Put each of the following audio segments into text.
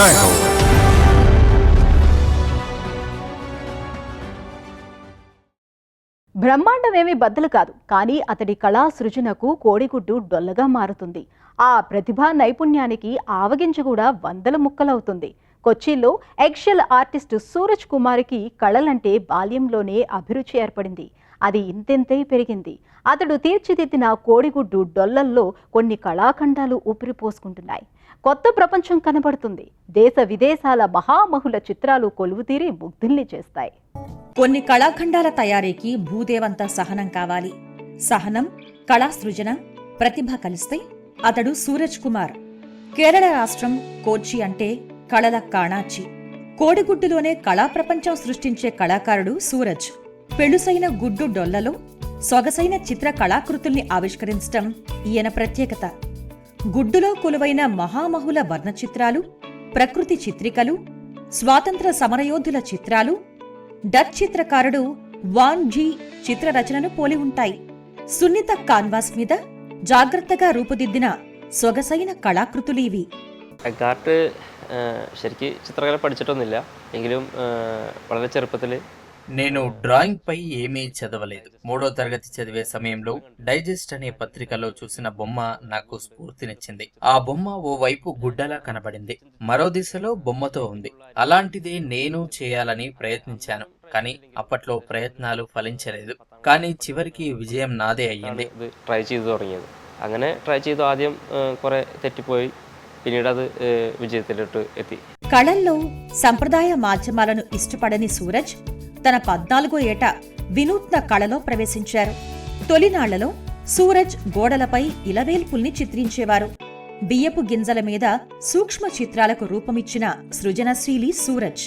जय हो। బ్రహ్మాండమేమీ బద్దలు కాదు, కానీ అతడి కళా సృజనకు కోడిగుడ్డు డొల్లగా మారుతుంది. ఆ ప్రతిభా నైపుణ్యానికి ఆవగింజ కూడా వందల ముక్కలవుతుంది. కొచ్చిలో ఎగ్షెల్ ఆర్టిస్టు సూరజ్ కుమార్కి కళలంటే బాల్యంలోనే అభిరుచి ఏర్పడింది. అది ఇంతెంతై పెరిగింది. అతడు తీర్చిదిద్దిన కోడిగుడ్డు డొల్లల్లో కొన్ని కళాఖండాలు ఊపిరిపోసుకుంటున్నాయి. కొత్త ప్రపంచం కనబడుతుంది. దేశ విదేశాల మహామహుల చిత్రాలు కొలువుతీరి ముగ్ధుల్ని చేస్తాయి. కొన్ని కళాఖండాల తయారీకి భూదేవంత సహనం కావాలి. సహనం, కళా సృజన, ప్రతిభ కలిస్తే అతడు సూరజ్ కుమార్. కేరళ రాష్ట్రం కోచి అంటే కళల కాణాచి. కోడిగుడ్డులోనే కళా ప్రపంచం సృష్టించే కళాకారుడు సూరజ్. పెళుసైన గుడ్డు డొల్లలో సొగసైన చిత్ర కళాకృతుల్ని ఆవిష్కరించడం ఈయన ప్రత్యేకత. గుడ్డులో కొలువైన మహామహుల వర్ణచిత్రాలు, ప్రకృతి చిత్రికలు, స్వాతంత్ర సమరయోధుల చిత్రాలు డచ్ చిత్రకారుడు వాన్ జీ చిత్రరచనను పోలి ఉంటాయి. సున్నిత కాన్వాస్ మీద జాగ్రత్తగా రూపుదిద్దిన సొగసైన కళాకృతులు ఇవి. ആർട്ട് ശരിക്കും ചിത്രകല പഠിച്ചിട്ടൊന്നുമില്ല, എങ്കിലും വളരെ ചെറുപ്പത്തിൽ నేను డ్రాయింగ్ పై ఏమీ చదవలేదు. 3వ తరగతి చదివే సమయంలో డైజెస్ట్ అనే పత్రికలో చూసిన బొమ్మ నాకు స్ఫూర్తినిచ్చింది. ఆ బొమ్మ ఓ వైపు గుడ్డలా కనబడింది, మరో దిశలో బొమ్మతో ఉంది. అలాంటిదే నేను చేయాలని ప్రయత్నించాను, కానీ అప్పట్లో ప్రయత్నాలు ఫలించలేదు. కానీ చివరికి విజయం నాదే అయ్యింది. ട്രൈ ചെയ്തു തുടങ്ങിയത്. അങ്ങനെ ട്രൈ ചെയ്തു. ആദ്യം കുറെ തെറ്റിപ്പോയി, പിന്നീട് അത് విజయతిలోട്ട് ఎత్తి. కళల్లో సంప్రదాయ మాధ్యమాలను ఇష్టపడని సూరజ్ తన 14వ ఏట వినూత్న కళలో ప్రవేశించారు. తొలినాళ్లలో సూరజ్ గోడలపై ఇలవేల్పుల్ని చిత్రించేవారు. బియ్యపు గింజల మీద సూక్ష్మ చిత్రాలకు రూపమిచ్చిన సృజనశీలి సూరజ్.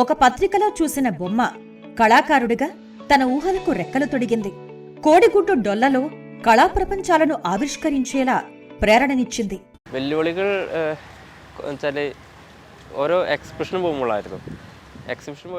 ఒక పత్రికలో చూసిన బొమ్మ కళాకారుడిగా తన ఊహలకు రెక్కలు తొడిగింది. కోడిగుడ్డు డొల్లలో కళా ప్రపంచాలను ఆవిష్కరించేలా ప్రేరణనిచ్చింది. വെല്ലുവിളികൾ ഓരോ എക്സ്പ്രഷൻ പോകുമ്പോഴായിരുന്നു.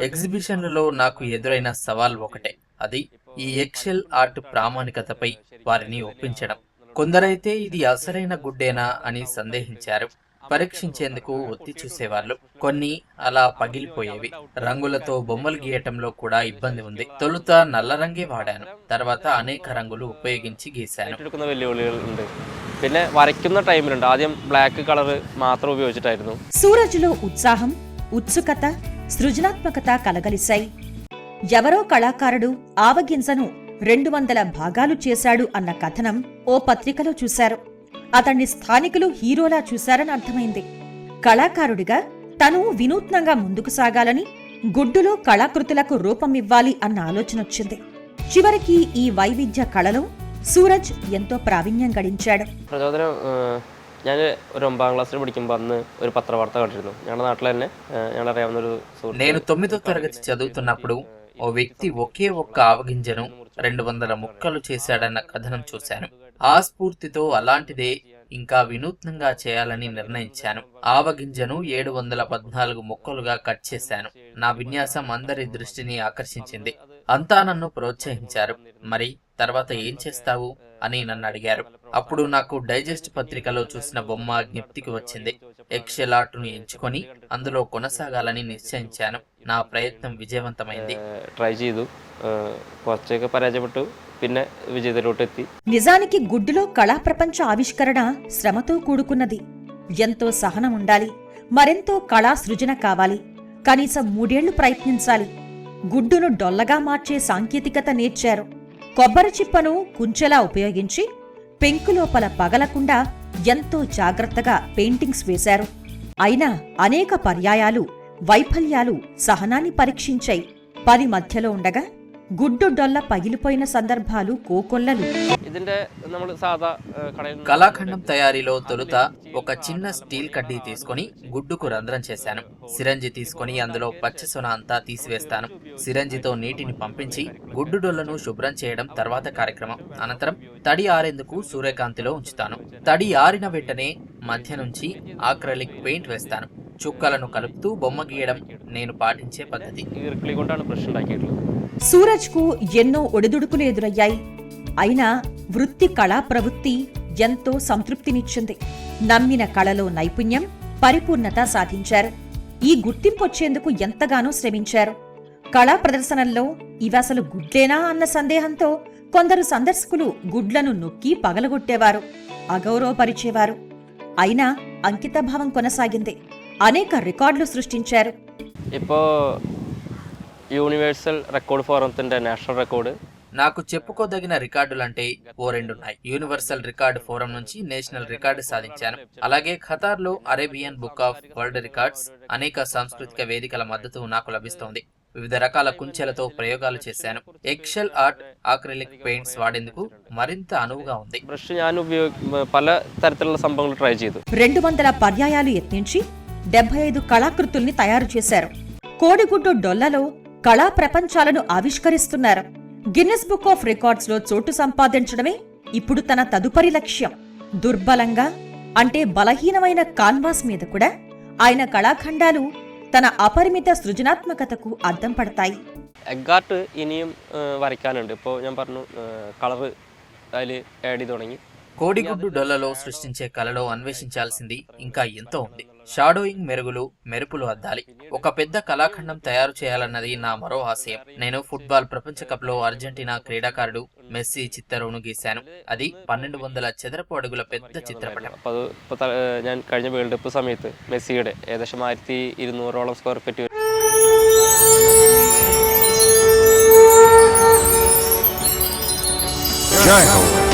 ఎగ్జిబిషన్లలో నాకు ఎదురైన సవాల్ ఒకటే, అది ఈ ఎగ్షెల్ ఆర్ట్ ప్రామాణికతపై వారిని ఒప్పించడం. కొందరైతే ఇది అసలైన గుడ్డేనా అని సందేహించారు. పరీక్షించేందుకు ఒత్తి చూసేవాళ్లు. కొన్ని అలా పగిలిపోయేవి. రంగులతో బొమ్మలు గీయటంలో కూడా ఇబ్బంది ఉంది. తొలుత నల్ల రంగే వాడాను, తర్వాత అనేక రంగులు ఉపయోగించి గీశాను. പിന്നെ വരയ്ക്കുന്ന ടൈമിലുണ്ട് ആദ്യം ബ്ലാക്ക് കളർ മാത്രം ഉപയോഗിച്ചിട്ടായിരുന്നു. సూరజ్లో ఉత్సాహం, ఉత్సుకత, సృజనాత్మకత కలగలిశాయి. ఎవరో కళాకారుడు ఆవగింజను 200 భాగాలు చేశాడు అన్న కథనం ఓ పత్రికలో చూశారు. అతన్ని స్థానికులు హీరోలా చూశారని అర్థమైంది. కళాకారుడిగా తను వినూత్నంగా ముందుకు సాగాలని, గుడ్డులో కళాకృతులకు రూపమివ్వాలి అన్న ఆలోచనొచ్చింది. చివరికి ఈ వైవిధ్య కళలో సూరజ్ ఎంతో ప్రావీణ్యం గడించాడు. പ്രചോദനം ഞാൻ ഒരു 9ാം ക്ലാസ്സിൽ പഠിക്കുമ്പോൾ അന്ന് ഒരു പത്രവാർത്ത കണ്ടിരുന്നു. ഞങ്ങളുടെ നാട്ടിൽ തന്നെ ഞങ്ങളറിയാവുന്ന ഒരു സുഹൃത്ത്. నేను 9వ తరగతి చదువుతున్నప్పుడు ఓ వ్యక్తి ఒకే ఒక్క ఆవగింజను 200 ముక్కలు చేశాడన్న కథనం చూశాను. ఆ స్ఫూర్తితో అలాంటిదే ఇంకా వినూత్నంగా చేయాలని నిర్ణయించాను. ఆవగింజను 714 ముక్కలుగా కట్ చేశాను. నా విన్యాసం అందరి దృష్టిని ఆకర్షించింది. అంతా నన్ను ప్రోత్సహించారు. మరి తర్వాత ఏం చేస్తావు అని నన్ను అడిగారు. అప్పుడు నాకు డైజెస్ట్ పత్రికలో చూసిన బొమ్మ జ్ఞప్తికి వచ్చింది. ఎగ్షెల్ ఆర్ట్ను ఎంచుకొని అందులో కొనసాగాలని నిశ్చయించాను. నా ప్రయత్నం విజయవంతమైంది. ట్రై ചെയ്തു, കുറച്ചൊക്കെ పరాజయപ്പെട്ടു, പിന്നെ విజయతిలోട്ട് ఎత్తి. నిజానికి గుడ్డులో కళా ప్రపంచ ఆవిష్కరణ శ్రమతో కూడుకున్నది. ఎంతో సహనం ఉండాలి, మరెంతో కళా సృజన కావాలి. కనీసం 3 ఏళ్లు ప్రయత్నించాలి. గుడ్డును డొల్లగా మార్చే సాంకేతికత నేర్చారు. కొబ్బరి చిప్పను కుంచెలా ఉపయోగించి పెంకు లోపల పగలకుండా ఎంతో జాగ్రత్తగా పెయింటింగ్స్ వేశారు. అయినా అనేక పర్యాయాలు, వైఫల్యాలు సహనాన్ని పరీక్షించాయి. 10 మధ్యలో ఉండగా గుడ్డు డొల్ల పగిలిపోయిన సందర్భాలు కోకొల్లలు. కళాఖండం తయారీలో తొలుత ఒక చిన్న స్టీల్ కడ్డీ తీసుకుని గుడ్డుకు రంధ్రం చేశాను. సిరంజి తీసుకుని అందులో పచ్చసొన అంతా తీసివేస్తాను. సిరంజితో నీటిని పంపించి గుడ్డు డొల్లను శుభ్రం చేయడం తర్వాత కార్యక్రమం. అనంతరం తడి ఆరేందుకు సూర్యకాంతిలో ఉంచుతాను. తడి ఆరిన వెంటనే మధ్య నుంచి ఆక్రిలిక్ పెయింట్ వేస్తాను. చుక్కలను కలుపుతూ బొమ్మ గీయడం నేను పాటించే పద్ధతి. సూరజ్ కు ఎన్నో ఒడిదుడుకులు ఎదురయ్యాయి. అయినా వృత్తి కళా ప్రవృత్తి ఎంతో సంతృప్తినిచ్చింది. నమ్మిన కళలో నైపుణ్యం, పరిపూర్ణత సాధించారు. ఈ గుర్తింపు వచ్చేందుకు ఎంతగానో శ్రమించారు. కళా ప్రదర్శనల్లో ఇవసలు గుడ్లేనా అన్న సందేహంతో కొందరు సందర్శకులు గుడ్లను నొక్కి పగలగొట్టేవారు, అగౌరవపరిచేవారు. అయినా అంకితభావం కొనసాగింది. అనేక రికార్డులు సృష్టించారు. ഇപ്പോൾ యూనివర్సల్ రికార్డ్ ఫోరంത്തിന്റെ నేషనల్ రికార్డు నాకు చెప్పుకోదగిన రికార్డులంటే ఓ రెండున్నాయి. యూనివర్సల్ రికార్డు ఫోరం నుంచి నేషనల్ రికార్డు సాధించాను. అలాగే ఖతార్లో Arabian book of world records, అనేక సాంస్కృతిక వేదికల మద్దతు నాకు లభిస్తోంది. వివిధ రకాల కుంచెలతో ప్రయోగాలు చేశాను. ఎక్షల్ ఆర్ట్, ఆక్రిలిక్ పెయింట్స్ వాడేందుకు మరింత అనువుగా ఉంది. బ్రష్ ഞാൻ പല തരത്തിലുള്ള സംഭവങ്ങൾ ട്രൈ ചെയ്തു. 200 పర్యాయాలు యత్నించి 75 కళాకృతుల్ని తయారు చేశారు. కోడిగుడ్డు డొల్లలో కళా ప్రపంచాలను ఆవిష్కరిస్తున్నారు. గిన్నెస్ బుక్ ఆఫ్ రికార్డ్స్ లో చోటు సంపాదించడమే ఇప్పుడు తన తదుపరి లక్ష్యం. దుర్బలంగా అంటే బలహీనమైన కాన్వాస్ మీద కూడా ఆయన కళాఖండాలు తన అపరిమిత సృజనాత్మకతకు అద్దం పడతాయి. എഗ്ഗാർട്ട് ഇനിയും വരയ്ക്കാനുണ്ട്. ഇപ്പോൾ ഞാൻ പറഞ്ഞു കളർ അതിൽ ആഡ് ചെയ്ത് തുടങ്ങി. కోడిగుడ్డు డొల్లలో సృష్టించే కళలో అన్వేషించాల్సింది ఇంకా ఎంతో ఉంది. షాడోయింగ్, మెరుగులు, మెరుపులు అద్దాలి. ఒక పెద్ద కళాఖండం తయారు చేయాలన్నది నా మరో ఆశయం. నేను ఫుట్బాల్ ప్రపంచ కప్ లో అర్జెంటీనా క్రీడాకారుడు మెస్సీ చిత్తరువును గీశాను. అది 1200 చదరపు అడుగుల పెద్ద చిత్రపటం. അപ്പോൾ ഇപ്പോൾ ഞാൻ കഴിഞ്ഞ വേൾഡ് കപ്പ് സമയത്ത് മെസ്സിയുടെ ഏകദേശം 1200 സ്ക്വയർ ഫീറ്റ് Jai Ho.